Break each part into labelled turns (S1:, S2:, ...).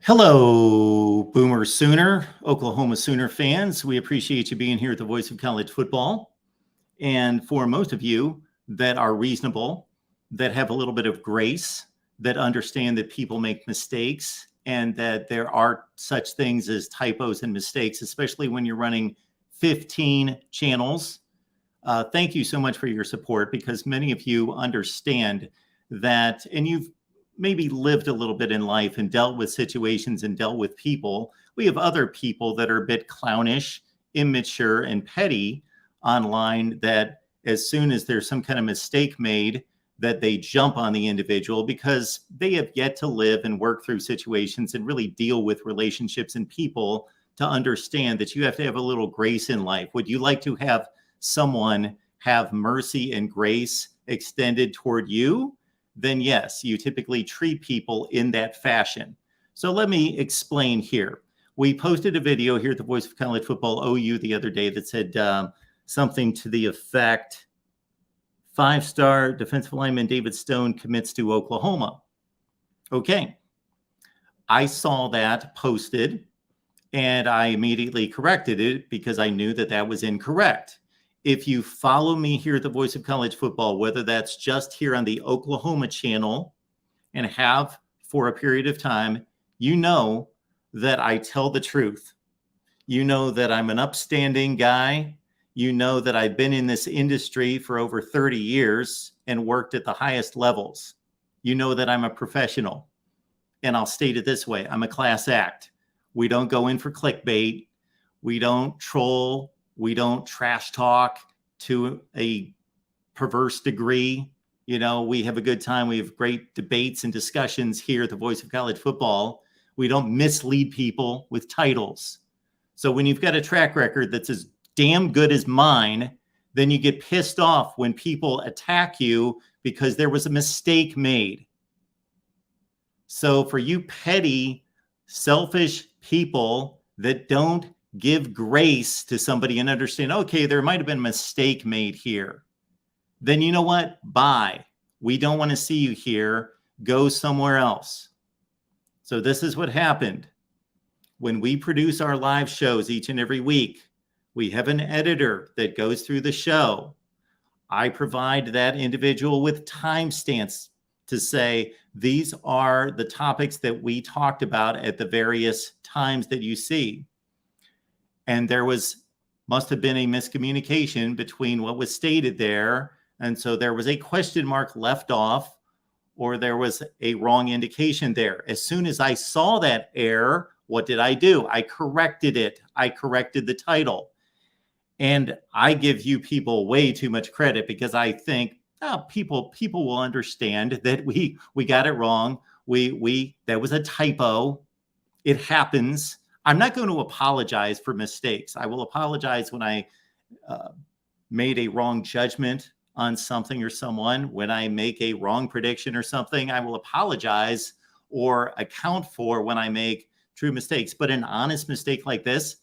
S1: Hello, Boomer Sooner, Oklahoma Sooner fans. We appreciate you being here at the Voice of College Football. And for most of you that are reasonable, that have a little bit of grace, that understand that people make mistakes and that there are such things as typos and mistakes, especially when you're running 15 channels. Thank you so much for your support, because many of you understand that, and you've maybe lived a little bit in life and dealt with situations and dealt with people. We have other people that are a bit clownish, immature, and petty online, that as soon as there's some kind of mistake made, that they jump on the individual because they have yet to live and work through situations and really deal with relationships and people to understand that you have to have a little grace in life. Would you like to have someone have mercy and grace extended toward you? Then yes, you typically treat people in that fashion. So let me explain here. We posted a video here at the Voice of College Football OU the other day that said something to the effect, 5-star defensive lineman David Stone commits to Oklahoma. Okay. I saw that posted and I immediately corrected it because I knew that that was incorrect. If you follow me here at the Voice of College Football, whether that's just here on the Oklahoma channel and have for a period of time, you know that I tell the truth. You know that I'm an upstanding guy. You know that I've been in this industry for over 30 years and worked at the highest levels. You know that I'm a professional. And I'll state it this way. I'm a class act. We don't go in for clickbait. We don't troll. We don't trash talk to a perverse degree. You know, we have a good time. We have great debates and discussions here at the Voice of College Football. We don't mislead people with titles. So when you've got a track record that's as damn good as mine, then you get pissed off when people attack you because there was a mistake made. So for you petty, selfish people that don't give grace to somebody and understand, okay, there might have been a mistake made here, then you know what? Bye. We don't want to see you here. Go somewhere else. So this is what happened. When we produce our live shows each and every week, we have an editor that goes through the show. I provide that individual with timestamps to say, these are the topics that we talked about at the various times that you see. And there must have been a miscommunication between what was stated there. And so there was a question mark left off, or there was a wrong indication there. As soon as I saw that error, what did I do? I corrected it. I corrected the title. And I give you people way too much credit because I think people will understand that we got it wrong. That was a typo. It happens. I'm not going to apologize for mistakes. I will apologize when I made a wrong judgment on something or someone. When I make a wrong prediction or something, I will apologize or account for when I make true mistakes. But an honest mistake like this,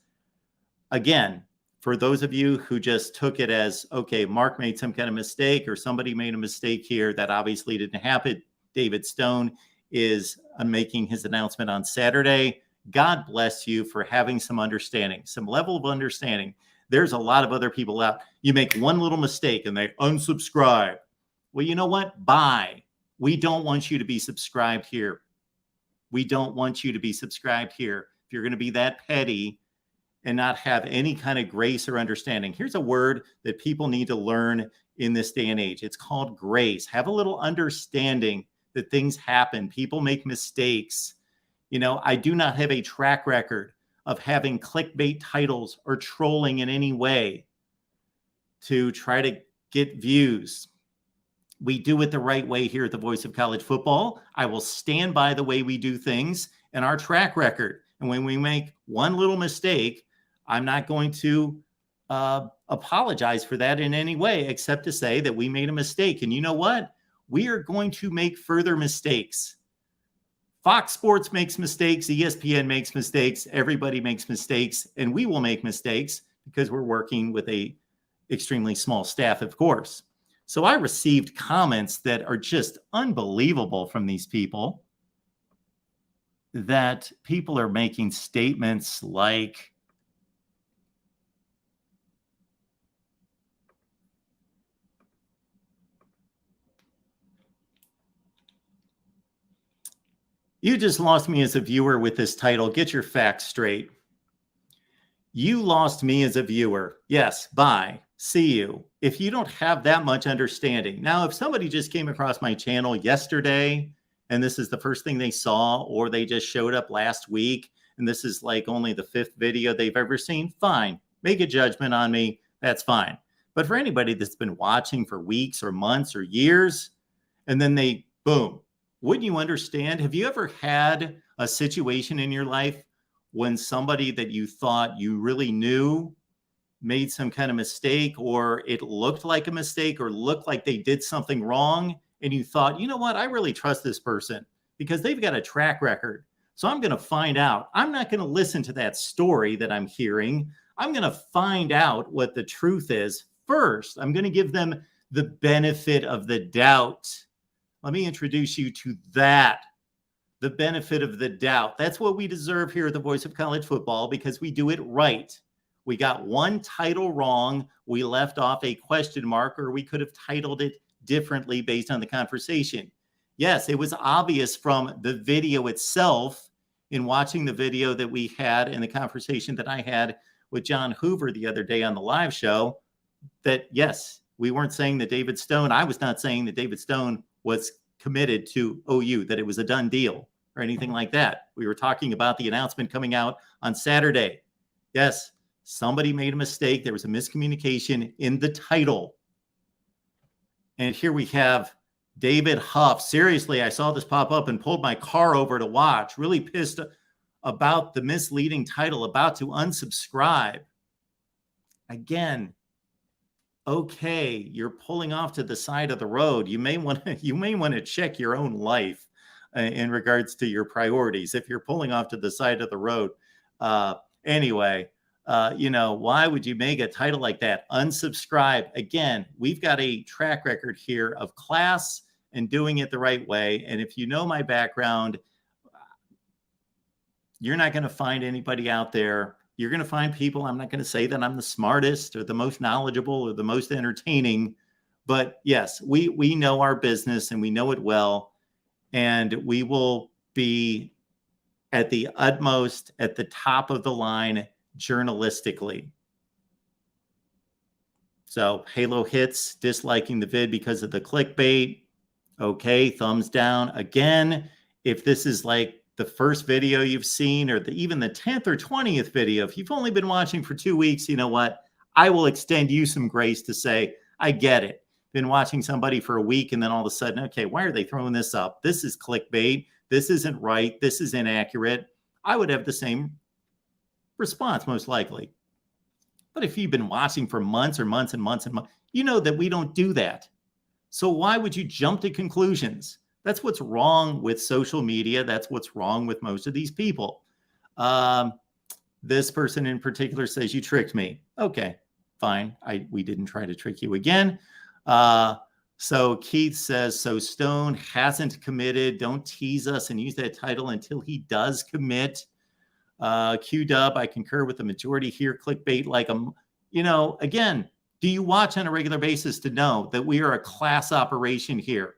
S1: again, for those of you who just took it as, okay, Mark made some kind of mistake or somebody made a mistake here, that obviously didn't happen. David Stone is making his announcement on Saturday. God bless you for having some understanding, some level of understanding. There's a lot of other people out. You make one little mistake and they unsubscribe. Well, you know what? Bye. We don't want you to be subscribed here. We don't want you to be subscribed here. If you're going to be that petty and not have any kind of grace or understanding, here's a word that people need to learn in this day and age. It's called grace. Have a little understanding that things happen. People make mistakes. You know, I do not have a track record of having clickbait titles or trolling in any way to try to get views. We do it the right way here at the Voice of College Football. I will stand by the way we do things and our track record. And when we make one little mistake, I'm not going to apologize for that in any way, except to say that we made a mistake. And you know what? We are going to make further mistakes. Fox Sports makes mistakes. ESPN makes mistakes. Everybody makes mistakes. And we will make mistakes because we're working with a extremely small staff, of course. So I received comments that are just unbelievable from these people. that people are making statements like, "You just lost me as a viewer with this title. Get your facts straight." You lost me as a viewer. Yes, bye. See you. If you don't have that much understanding. Now, if somebody just came across my channel yesterday and this is the first thing they saw, or they just showed up last week and this is like only the 5th video they've ever seen, fine. Make a judgment on me. That's fine. But for anybody that's been watching for weeks or months or years, and then they, boom, wouldn't you understand? Have you ever had a situation in your life when somebody that you thought you really knew made some kind of mistake, or it looked like a mistake, or looked like they did something wrong, and you thought, you know what, I really trust this person because they've got a track record. So I'm going to find out. I'm not going to listen to that story that I'm hearing. I'm going to find out what the truth is first. I'm going to give them the benefit of the doubt. Let me introduce you to that. The benefit of the doubt. That's what we deserve here at the Voice of College Football, because we do it right. We got one title wrong. We left off a question mark, or we could have titled it differently based on the conversation. Yes, it was obvious from the video itself, in watching the video that we had in the conversation that I had with John Hoover the other day on the live show, that yes, we weren't saying that David Stone, I was not saying that David Stone was committed to OU, that it was a done deal or anything like that. We were talking about the announcement coming out on Saturday. Yes, somebody made a mistake. There was a miscommunication in the title. And here we have David Huff. Seriously, I saw this pop up and pulled my car over to watch. Really pissed about the misleading title, about to unsubscribe. Again, okay, you're pulling off to the side of the road. You may want to check your own life in regards to your priorities if you're pulling off to the side of the road. Anyway, why would you make a title like that? Unsubscribe. Again, we've got a track record here of class and doing it the right way. And if you know my background, you're not going to find anybody out there. You're going to find people. I'm not going to say that I'm the smartest or the most knowledgeable or the most entertaining, but yes, we know our business and we know it well, and we will be at the utmost, at the top of the line journalistically. So Halo Hits disliking the vid because of the clickbait. Okay, thumbs down. Again, if this is like the first video you've seen, or even the 10th or 20th video, if you've only been watching for 2 weeks, you know what? I will extend you some grace to say, I get it. Been watching somebody for a week, and then all of a sudden, okay, why are they throwing this up? This is clickbait. This isn't right. This is inaccurate. I would have the same response, most likely. But if you've been watching for months or months and months and months, you know that we don't do that. So why would you jump to conclusions? That's what's wrong with social media. That's what's wrong with most of these people. This person in particular says, you tricked me. Okay, fine. We didn't try to trick you again. So Keith says, so Stone hasn't committed. Don't tease us and use that title until he does commit. Q-Dub, I concur with the majority here. Clickbait like again, do you watch on a regular basis to know that we are a class operation here?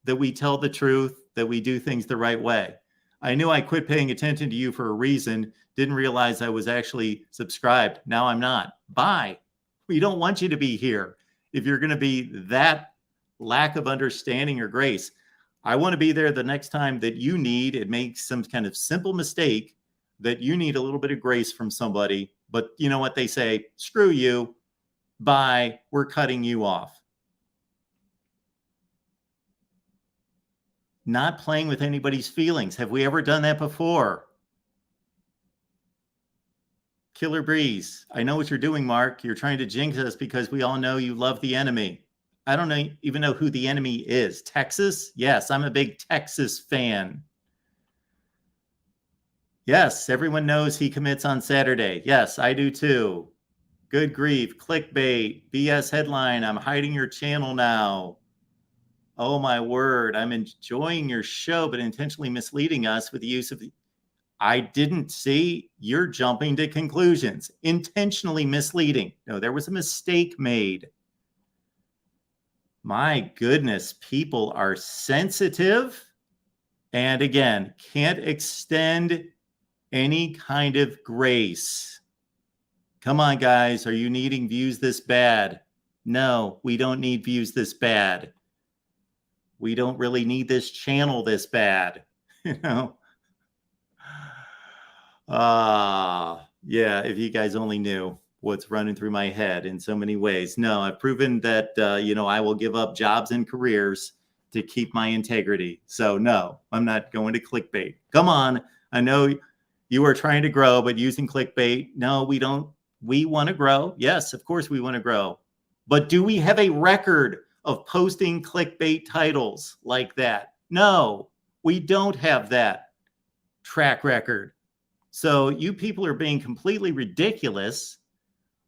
S1: That we tell the truth, that we do things the right way. I knew I quit paying attention to you for a reason. Didn't realize I was actually subscribed. Now I'm not. Bye. We don't want you to be here. If you're going to be that lack of understanding or grace, I want to be there the next time that you need, it makes some kind of simple mistake that you need a little bit of grace from somebody. But you know what they say? Screw you. Bye. We're cutting you off. Not playing with anybody's feelings. Have we ever done that before? Killer Breeze. I know what you're doing, Mark. You're trying to jinx us because we all know you love the enemy. I don't even know who the enemy is. Texas? Yes, I'm a big Texas fan. Yes, everyone knows he commits on Saturday. Yes, I do too. Good grief. Clickbait. BS headline. I'm hiding your channel now. Oh my word. I'm enjoying your show, but intentionally misleading us with the use of I didn't see. You're jumping to conclusions. Intentionally misleading. No, there was a mistake made. My goodness, people are sensitive and again, can't extend any kind of grace. Come on, guys. Are you needing views this bad? No, we don't need views this bad. We don't really need this channel this bad. You know? Yeah, if you guys only knew what's running through my head in so many ways. No, I've proven that, I will give up jobs and careers to keep my integrity. So no, I'm not going to clickbait. Come on. I know you are trying to grow, but using clickbait, no, we don't. We want to grow. Yes, of course we want to grow. But do we have a record of posting clickbait titles like that? No, we don't have that track record. So you people are being completely ridiculous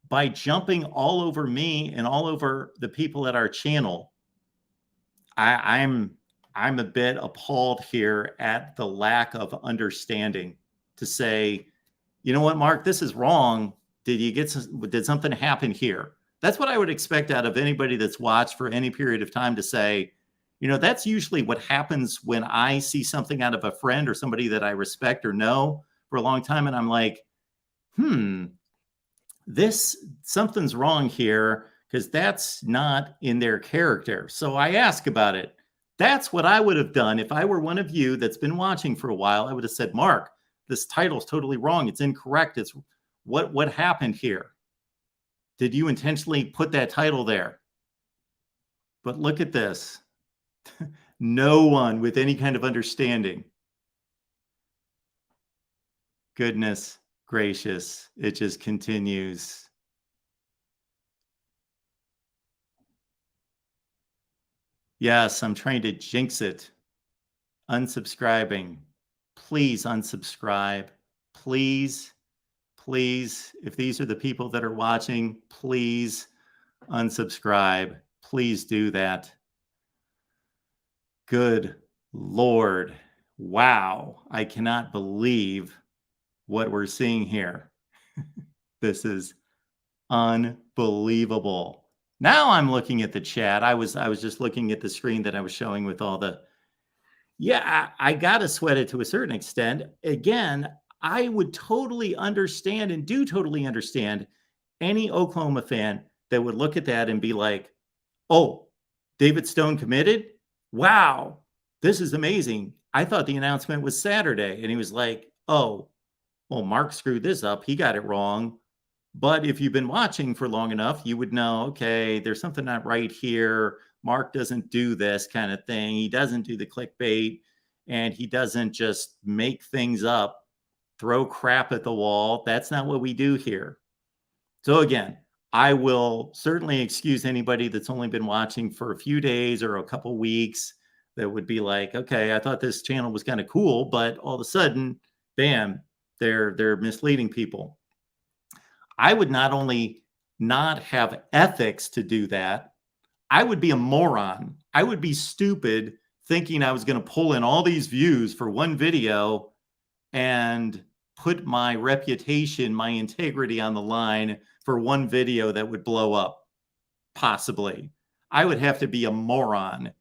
S1: by jumping all over me and all over the people at our channel. I'm a bit appalled here at the lack of understanding to say, you know what, Mark, this is wrong. Did something happen here? That's what I would expect out of anybody that's watched for any period of time to say, that's usually what happens when I see something out of a friend or somebody that I respect or know for a long time. And I'm like, something's wrong here because that's not in their character. So I ask about it. That's what I would have done if I were one of you that's been watching for a while. I would have said, Mark, this title's totally wrong. It's incorrect. It's what happened here? Did you intentionally put that title there? But look at this. No one with any kind of understanding. Goodness gracious. It just continues. Yes, I'm trying to jinx it. Unsubscribing. Please unsubscribe. Please, please, if these are the people that are watching, please unsubscribe. Please do that. Good Lord. Wow. I cannot believe what we're seeing here. This is unbelievable. Now I'm looking at the chat. I was just looking at the screen that I was showing with all the, I got to sweat it to a certain extent. Again, I would totally understand and do totally understand any Oklahoma fan that would look at that and be like, oh, David Stone committed? Wow, this is amazing. I thought the announcement was Saturday. And he was like, oh, well, Mark screwed this up. He got it wrong. But if you've been watching for long enough, you would know, okay, there's something not right here. Mark doesn't do this kind of thing. He doesn't do the clickbait, and he doesn't just make things up, throw crap at the wall. That's not what we do here. So again, I will certainly excuse anybody that's only been watching for a few days or a couple weeks that would be like, okay, I thought this channel was kind of cool, but all of a sudden, bam, they're misleading people. I would not only not have ethics to do that, I would be a moron. I would be stupid thinking I was going to pull in all these views for one video and put my reputation, my integrity on the line for one video that would blow up, possibly. I would have to be a moron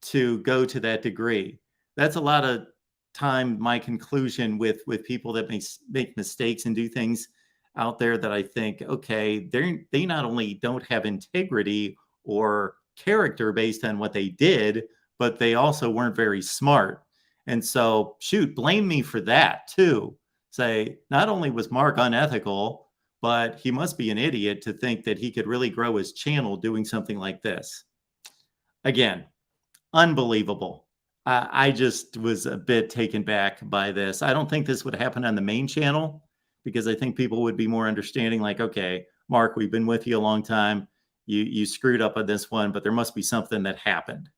S1: to go to that degree. That's a lot of time, my conclusion with people that make mistakes and do things out there that I think, okay, they not only don't have integrity or character based on what they did, but they also weren't very smart. And so, shoot, blame me for that too. Say, not only was Mark unethical, but he must be an idiot to think that he could really grow his channel doing something like this. Again, unbelievable. I just was a bit taken back by this. I don't think this would happen on the main channel, because I think people would be more understanding, like, okay, Mark, we've been with you a long time. You screwed up on this one, but there must be something that happened.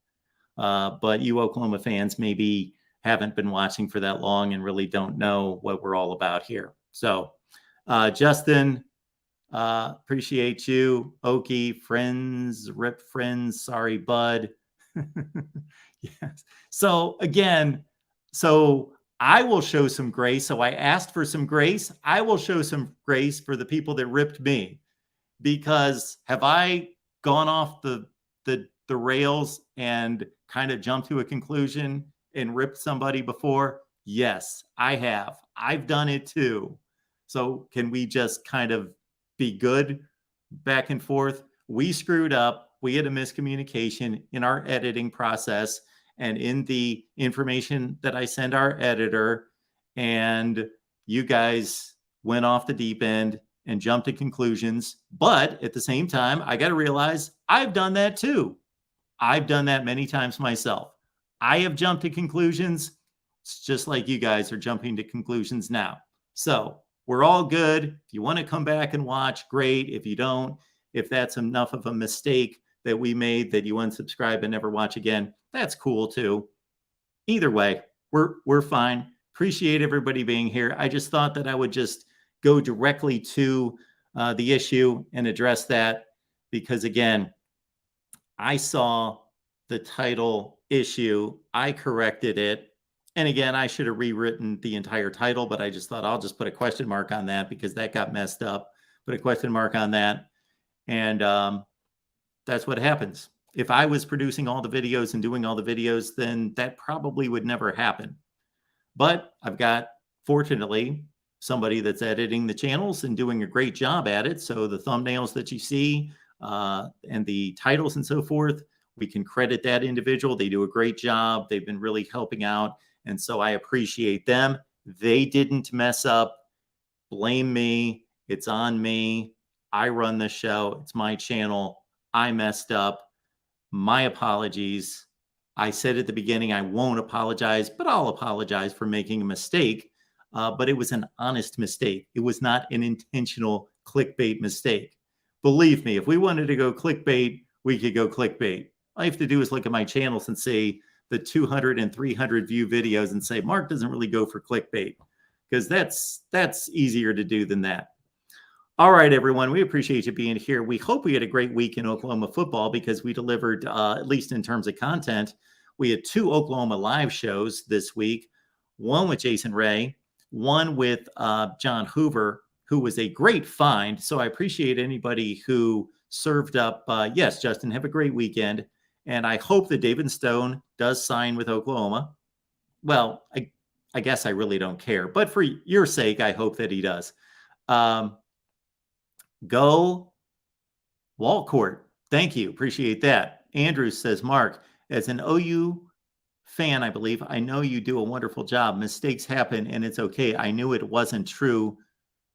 S1: But you Oklahoma fans maybe haven't been watching for that long and really don't know what we're all about here. So, Justin, appreciate you. Okie, friends, rip friends, sorry, bud. Yes. So again, so I will show some grace. So I asked for some grace. I will show some grace for the people that ripped me, because have I gone off the rails and kind of jumped to a conclusion and ripped somebody before? Yes, I have. I've done it too. So can we just kind of be good back and forth? We screwed up. We had a miscommunication in our editing process and in the information that I send our editor. And you guys went off the deep end and jumped to conclusions. But at the same time, I got to realize I've done that too. I've done that many times myself. I have jumped to conclusions. It's just like you guys are jumping to conclusions now. So we're all good. If you want to come back and watch, great. If you don't, if that's enough of a mistake that we made that you unsubscribe and never watch again, that's cool too. Either way, we're fine. Appreciate everybody being here. I just thought that I would just go directly to the issue and address that, because again, I saw the title issue, I corrected it. And again, I should have rewritten the entire title, but I just thought I'll just put a question mark on that because that got messed up. Put a question mark on that. And that's what happens. If I was producing all the videos and doing all the videos, then that probably would never happen. But I've got, fortunately, somebody that's editing the channels and doing a great job at it. So the thumbnails that you see and the titles and so forth, we can credit that individual. They do a great job. They've been really helping out. And so I appreciate them. They didn't mess up. Blame me. It's on me. I run the show. It's my channel. I messed up. My apologies. I said at the beginning, I won't apologize, but I'll apologize for making a mistake. But it was an honest mistake. It was not an intentional clickbait mistake. Believe me, if we wanted to go clickbait, we could go clickbait. All you have to do is look at my channels and see the 200 and 300 view videos and say, Mark doesn't really go for clickbait, because that's easier to do than that. All right, everyone, we appreciate you being here. We hope we had a great week in Oklahoma football, because we delivered, at least in terms of content, we had 2 Oklahoma live shows this week, one with Jason Ray, one with John Hoover, who was a great find. So I appreciate anybody who served up. Yes, Justin, have a great weekend. And I hope that David Stone does sign with Oklahoma. Well, I guess I really don't care. But for your sake, I hope that he does. Go Walcourt. Thank you. Appreciate that. Andrew says, Mark, as an OU fan, I believe, I know you do a wonderful job. Mistakes happen and it's okay. I knew it wasn't true.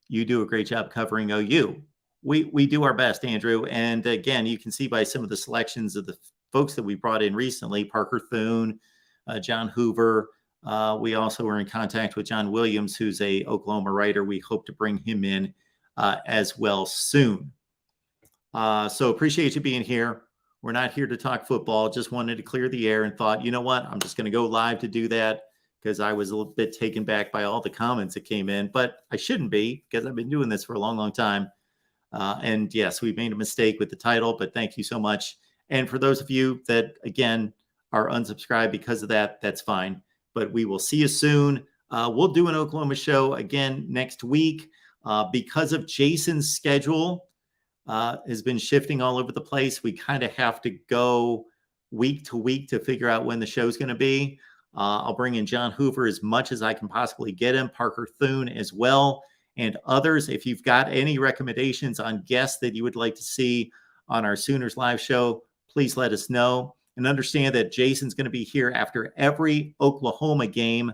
S1: You do a great job covering OU. We do our best, Andrew. And again, you can see by some of the selections of the folks that we brought in recently, Parker Thune, John Hoover. We also were in contact with John Williams, who's a Oklahoma writer. We hope to bring him in as well soon. So appreciate you being here. We're not here to talk football. Just wanted to clear the air and thought, you know what? I'm just going to go live to do that, because I was a little bit taken back by all the comments that came in, but I shouldn't be, because I've been doing this for a long, long time. And yes, we made a mistake with the title, but thank you so much. And for those of you that, again, are unsubscribed because of that, that's fine. But we will see you soon. We'll do an Oklahoma show again next week. Because of Jason's schedule has been shifting all over the place, we kind of have to go week to week to figure out when the show's going to be. I'll bring in John Hoover as much as I can possibly get him, Parker Thune as well, and others. If you've got any recommendations on guests that you would like to see on our Sooners live show, please let us know. And understand that Jason's going to be here after every Oklahoma game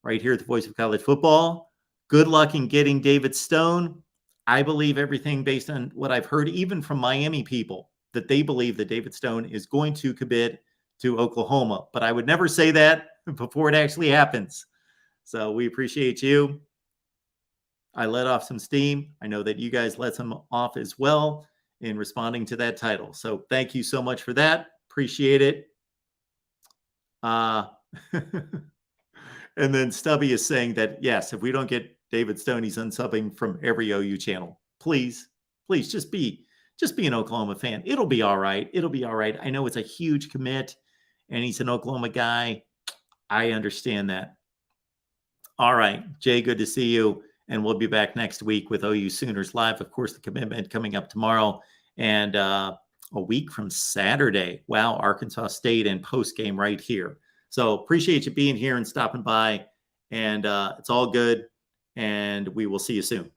S1: right here at the Voice of College Football. Good luck in getting David Stone. I believe everything based on what I've heard, even from Miami people, that they believe that David Stone is going to commit to Oklahoma. But I would never say that before it actually happens. So we appreciate you. I let off some steam. I know that you guys let some off as well in responding to that title. So thank you so much for that. Appreciate it. And then Stubby is saying that, yes, if we don't get David Stone, he's unsubbing from every OU channel. Please just be an Oklahoma fan. It'll be all right. It'll be all right. I know it's a huge commit. and he's an Oklahoma guy. I understand that. All right, Jay, good to see you. And we'll be back next week with OU Sooners Live. Of course, the commitment coming up tomorrow and a week from Saturday. Wow, Arkansas State and post game right here. So appreciate you being here and stopping by. And it's all good. And we will see you soon.